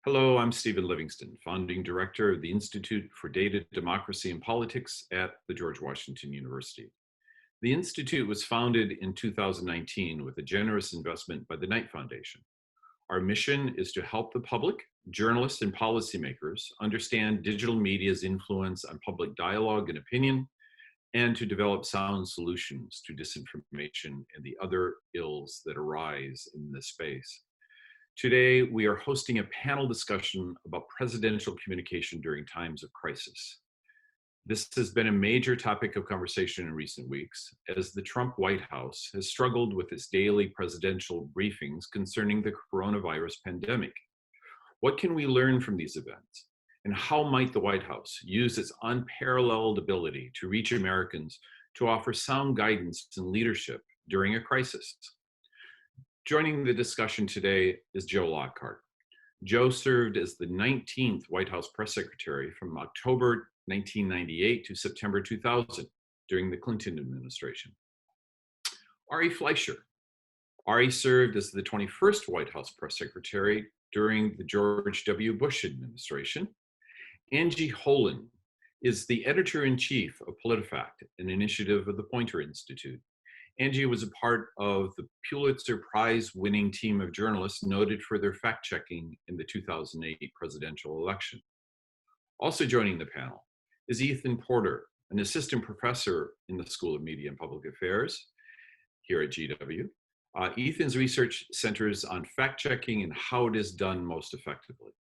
Hello, I'm Stephen Livingston, founding director of the Institute for Data, Democracy, and Politics at the George Washington University. The Institute was founded in 2019 with a generous investment by the Knight Foundation. Our mission is to help the public, journalists, and policymakers understand digital media's influence on public dialogue and opinion, and to develop sound solutions to disinformation and the other ills that arise in this space. Today, we are hosting a panel discussion about presidential communication during times of crisis. This has been a major topic of conversation in recent weeks, as the Trump White House has struggled with its daily presidential briefings concerning the coronavirus pandemic. What can we learn from these events? And how might the White House use its unparalleled ability to reach Americans to offer sound guidance and leadership during a crisis? Joining the discussion today is Joe Lockhart. Joe served as the 19th White House press secretary from October 1998 to September 2000 during the Clinton administration. Ari Fleischer. Ari served as the 21st White House press secretary during the George W. Bush administration. Angie Holan is the editor-in-chief of Politifact, an initiative of the Poynter Institute. Angie was a part of the Pulitzer Prize-winning team of journalists noted for their fact-checking in the 2008 presidential election. Also joining the panel is Ethan Porter, an assistant professor in the School of Media and Public Affairs here at GW. Ethan's research centers on fact-checking and how it is done most effectively.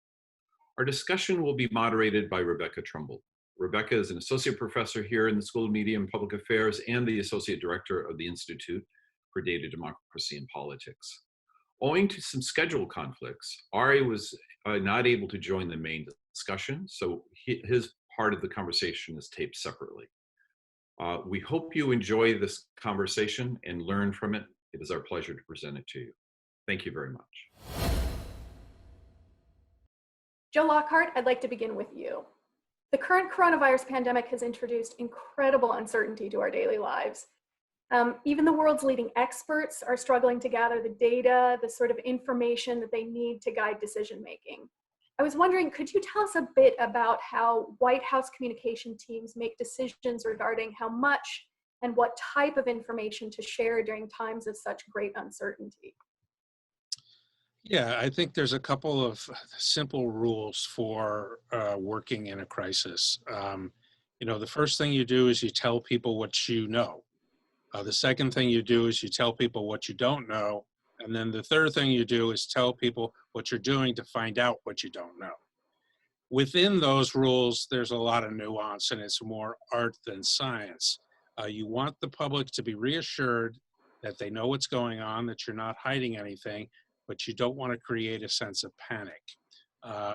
Our discussion will be moderated by Rebecca Trumbull. Rebecca is an associate professor here in the School of Media and Public Affairs and the associate director of the Institute for Data, Democracy, and Politics. Owing to some schedule conflicts, Ari was not able to join the main discussion, so his part of the conversation is taped separately. We hope you enjoy this conversation and learn from it. It is our pleasure to present it to you. Thank you very much. Joe Lockhart, I'd like to begin with you. The current coronavirus pandemic has introduced incredible uncertainty to our daily lives. Even the world's leading experts are struggling to gather the data, the sort of information that they need to guide decision-making. I was wondering, could you tell us a bit about how White House communication teams make decisions regarding how much and what type of information to share during times of such great uncertainty? Yeah, I think there's a couple of simple rules for working in a crisis. The first thing you do is you tell people what you know. The second thing you do is you tell people what you don't know. And then the third thing you do is tell people what you're doing to find out what you don't know. Within those rules, there's a lot of nuance, and it's more art than science. You want the public to be reassured that they know what's going on, that you're not hiding anything, but you don't want to create a sense of panic.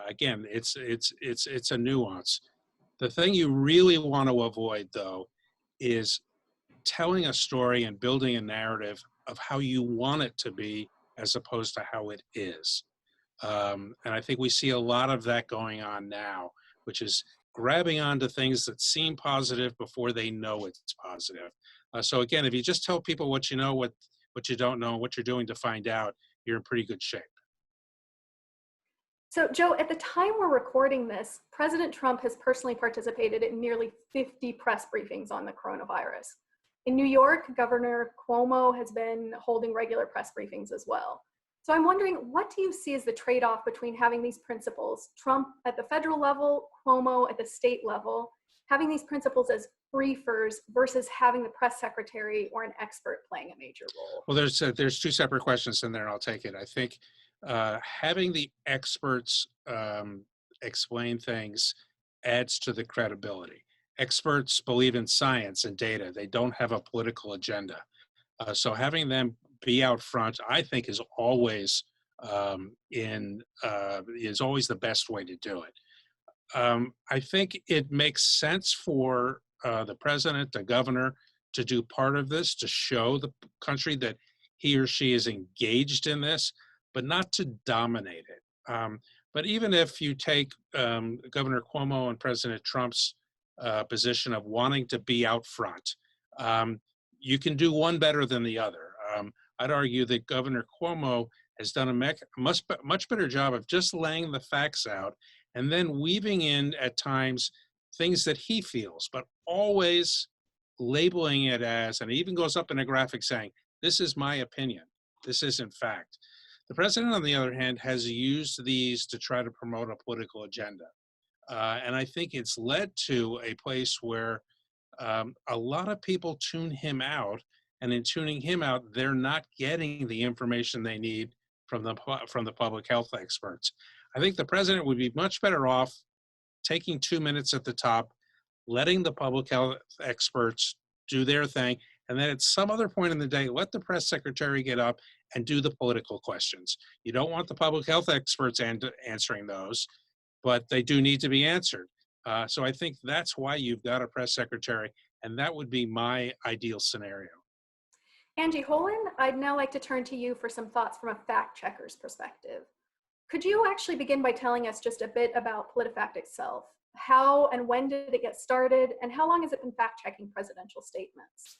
Again, it's a nuance. The thing you really want to avoid, though, is telling a story and building a narrative of how you want it to be as opposed to how it is. And I think we see a lot of that going on now, which is grabbing onto things that seem positive before they know it's positive. So again, if you just tell people what you know, what you don't know, what you're doing to find out, you're in pretty good shape. So Joe, at the time we're recording this, President Trump has personally participated in nearly 50 press briefings on the coronavirus. In New York, Governor Cuomo has been holding regular press briefings as well. So I'm wondering, what do you see as the trade-off between having these principles, Trump at the federal level, Cuomo at the state level, having these principles as briefers versus having the press secretary or an expert playing a major role? Well, there's two separate questions in there, and I'll take it. I think having the experts explain things adds to the credibility. Experts believe in science and data. They don't have a political agenda. So having them be out front, I think, is always always the best way to do it. I think it makes sense for the president, the governor, to do part of this, to show the country that he or she is engaged in this, but not to dominate it. But even if you take Governor Cuomo and President Trump's position of wanting to be out front, you can do one better than the other. I'd argue that Governor Cuomo has done a much better job of just laying the facts out and then weaving in at times things that he feels, but always labeling it as, and it even goes up in a graphic saying, this is my opinion, this isn't fact. The president, on the other hand, has used these to try to promote a political agenda. And I think it's led to a place where a lot of people tune him out, and in tuning him out, they're not getting the information they need from the public health experts. I think the president would be much better off taking 2 minutes at the top, letting the public health experts do their thing, and then at some other point in the day, let the press secretary get up and do the political questions. You don't want the public health experts answering those, but they do need to be answered. So I think that's why you've got a press secretary, and that would be my ideal scenario. Angie Holan, I'd now like to turn to you for some thoughts from a fact checker's perspective. Could you actually begin by telling us just a bit about Politifact itself? How and when did it get started, and how long has it been fact-checking presidential statements?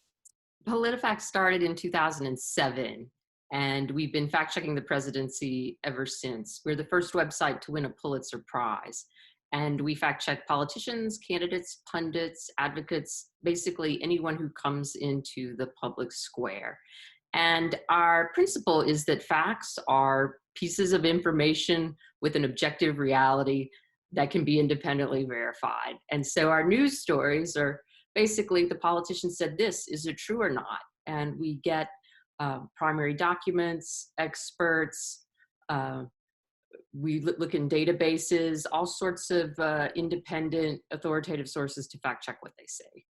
Politifact started in 2007, and we've been fact-checking the presidency ever since. We're the first website to win a Pulitzer Prize, and we fact-check politicians, candidates, pundits, advocates, basically anyone who comes into the public square. And our principle is that facts are pieces of information with an objective reality that can be independently verified. And so our news stories are basically the politician said this, is it true or not? And we get primary documents, experts, we look in databases, all sorts of independent authoritative sources to fact check what they say.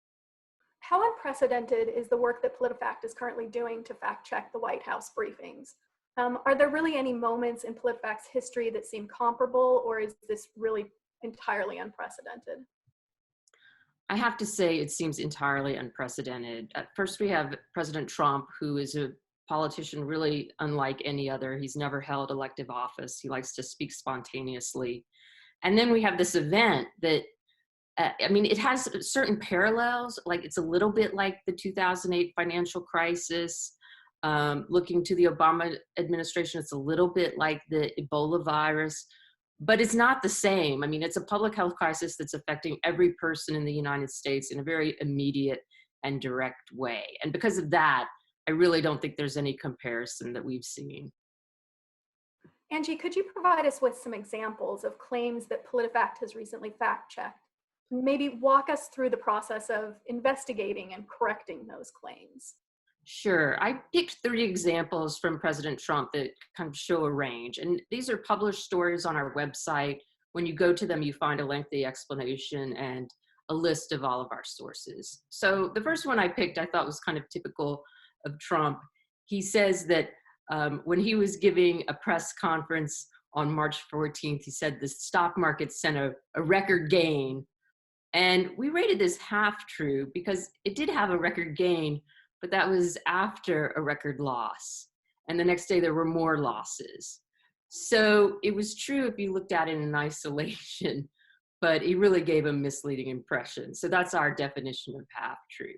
How unprecedented is the work that Politifact is currently doing to fact check the White House briefings? Are there really any moments in Politifact's history that seem comparable, or is this really entirely unprecedented? I have to say it seems entirely unprecedented. First, we have President Trump, who is a politician really unlike any other. He's never held elective office. He likes to speak spontaneously. And then we have this event that, I mean, it has certain parallels. Like, it's a little bit like the 2008 financial crisis. Looking to the Obama administration, it's a little bit like the Ebola virus, but it's not the same. I mean, it's a public health crisis that's affecting every person in the United States in a very immediate and direct way. And because of that, I really don't think there's any comparison that we've seen. Angie, could you provide us with some examples of claims that Politifact has recently fact-checked? Maybe walk us through the process of investigating and correcting those claims. Sure. I picked 3 examples from President Trump that kind of show a range. And these are published stories on our website. When you go to them, you find a lengthy explanation and a list of all of our sources. So the first one I picked, I thought was kind of typical of Trump. He says that when he was giving a press conference on March 14th, he said the stock market sent a record gain. And we rated this half true because it did have a record gain, but that was after a record loss. And the next day there were more losses. So it was true if you looked at it in isolation, but he really gave a misleading impression. So that's our definition of half true.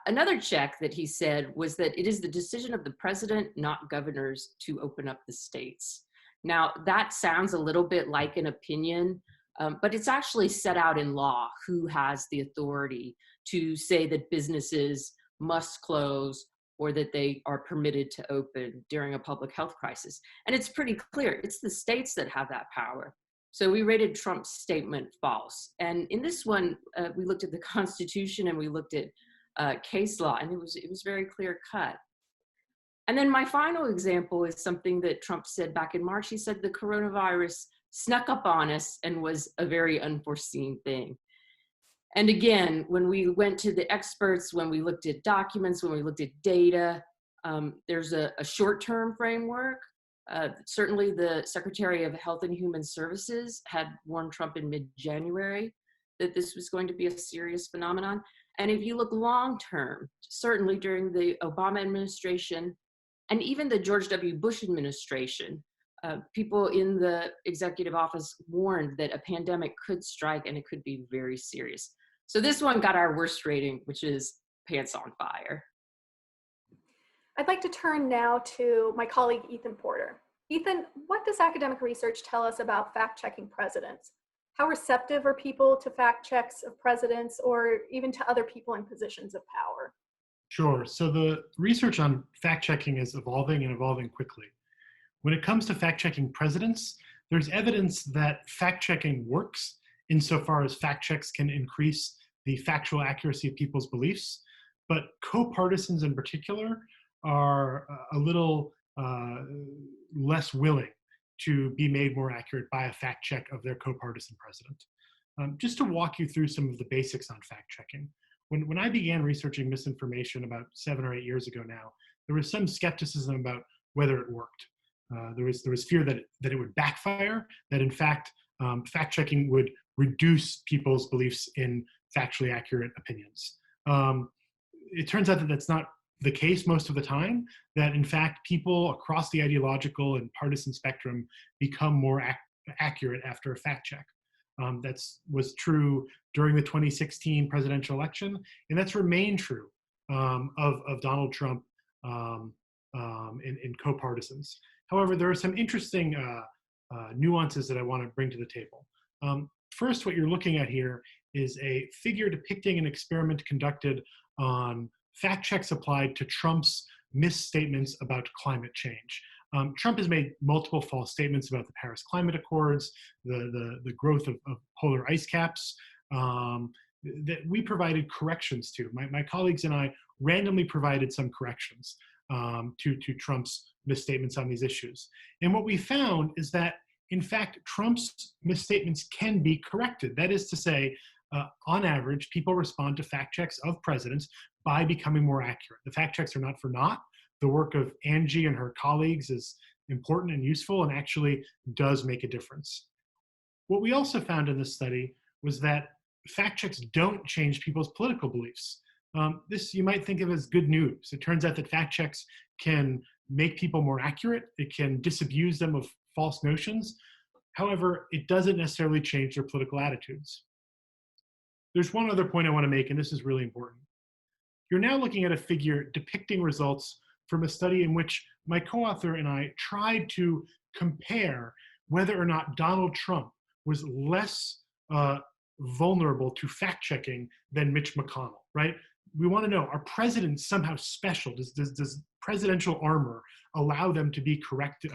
Another check that he said was that it is the decision of the president, not governors, to open up the states. Now, that sounds a little bit like an opinion, but it's actually set out in law who has the authority to say that businesses must close or that they are permitted to open during a public health crisis. And it's pretty clear, it's the states that have that power. So we rated Trump's statement false. And in this one, we looked at the Constitution and we looked at case law, and it was very clear cut. And then my final example is something that Trump said back in March. He said the coronavirus snuck up on us and was a very unforeseen thing. And again, when we went to the experts, when we looked at documents, when we looked at data, there's a short-term framework. Certainly the Secretary of Health and Human Services had warned Trump in mid-January that this was going to be a serious phenomenon. And if you look long-term, certainly during the Obama administration and even the George W. Bush administration, people in the executive office warned that a pandemic could strike and it could be very serious. So this one got our worst rating, which is pants on fire. I'd like to turn now to my colleague, Ethan Porter. Ethan, what does academic research tell us about fact-checking presidents? How receptive are people to fact checks of presidents or even to other people in positions of power? Sure. So the research on fact-checking is evolving and evolving quickly. When it comes to fact-checking presidents, there's evidence that fact-checking works insofar as fact checks can increase the factual accuracy of people's beliefs. But co-partisans in particular are a little less willing to be made more accurate by a fact check of their co-partisan president. Just to walk you through some of the basics on fact checking. When I began researching misinformation about 7 or 8 years ago now, there was some skepticism about whether it worked. There was fear that it would backfire, that in fact, fact checking would reduce people's beliefs in factually accurate opinions. It turns out that that's not the case most of the time, that in fact people across the ideological and partisan spectrum become more accurate after a fact check. That was true during the 2016 presidential election, and that's remained true of Donald Trump in co-partisans. However, there are some interesting nuances that I want to bring to the table. First, what you're looking at here is a figure depicting an experiment conducted on fact checks applied to Trump's misstatements about climate change. Trump has made multiple false statements about the Paris Climate Accords, the growth of polar ice caps, that we provided corrections to. My colleagues and I randomly provided some corrections to Trump's misstatements on these issues. And what we found is that, in fact, Trump's misstatements can be corrected. That is to say, on average, people respond to fact checks of presidents by becoming more accurate. The fact checks are not for naught. The work of Angie and her colleagues is important and useful and actually does make a difference. What we also found in this study was that fact checks don't change people's political beliefs. This you might think of as good news. It turns out that fact checks can make people more accurate. It can disabuse them of false notions. However, it doesn't necessarily change their political attitudes. There's one other point I want to make, and this is really important. You're now looking at a figure depicting results from a study in which my co-author and I tried to compare whether or not Donald Trump was less vulnerable to fact-checking than Mitch McConnell, right? We want to know, are presidents somehow special? Does presidential armor allow them to be correct,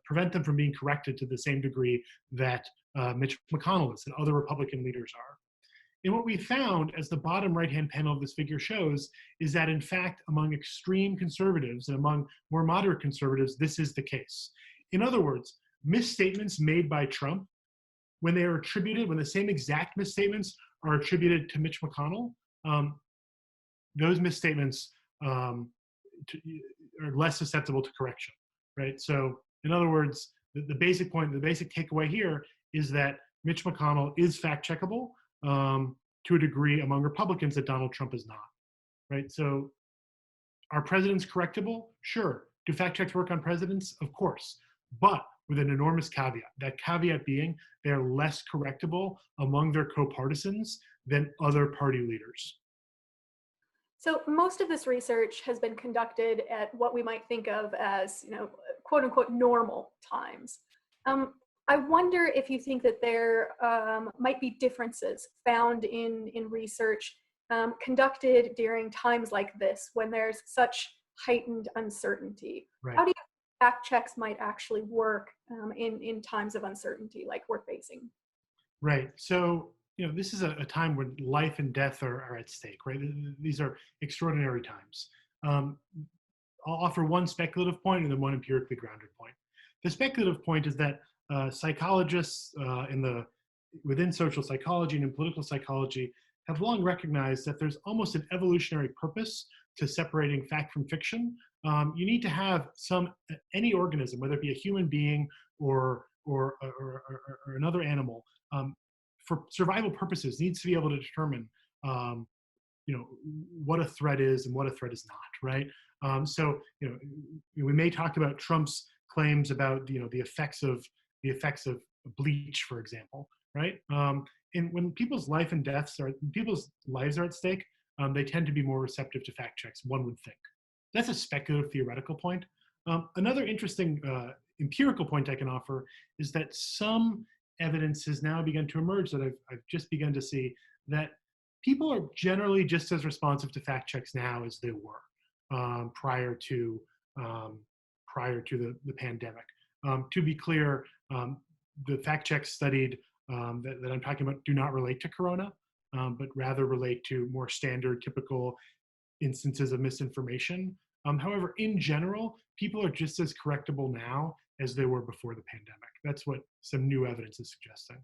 prevent them from being corrected to the same degree that Mitch McConnell is and other Republican leaders are? And what we found, as the bottom right-hand panel of this figure shows, is that in fact, among extreme conservatives and among more moderate conservatives, this is the case. In other words, misstatements made by Trump, when they are attributed, when the same exact misstatements are attributed to Mitch McConnell, those misstatements are less susceptible to correction, right? So in other words, the basic point, the basic takeaway here is that Mitch McConnell is fact-checkable to a degree among Republicans that Donald Trump is not, right? So are presidents correctable? Sure. Do fact checks work on presidents? Of course, but with an enormous caveat. That caveat being they're less correctable among their co-partisans than other party leaders. So most of this research has been conducted at what we might think of as, quote unquote, normal times. I wonder if you think that there might be differences found in research conducted during times like this when there's such heightened uncertainty. Right. How do you think fact checks might actually work in times of uncertainty like we're facing? Right. So, this is a time when life and death are at stake, right? These are extraordinary times. I'll offer one speculative point and then one empirically grounded point. The speculative point is that psychologists within social psychology and in political psychology have long recognized that there's almost an evolutionary purpose to separating fact from fiction. You need to have any organism, whether it be a human being or another animal, for survival purposes, needs to be able to determine, what a threat is and what a threat is not, right? So, we may talk about Trump's claims about the effects of bleach, for example, right? And when people's lives are at stake, they tend to be more receptive to fact checks, one would think. That's a speculative theoretical point. Another interesting empirical point I can offer is that some evidence has now begun to emerge that I've just begun to see, that people are generally just as responsive to fact checks now as they were prior to the pandemic. To be clear, the fact checks studied that I'm talking about do not relate to Corona, but rather relate to more standard, typical instances of misinformation. However, in general, people are just as correctable now as they were before the pandemic. That's what some new evidence is suggesting.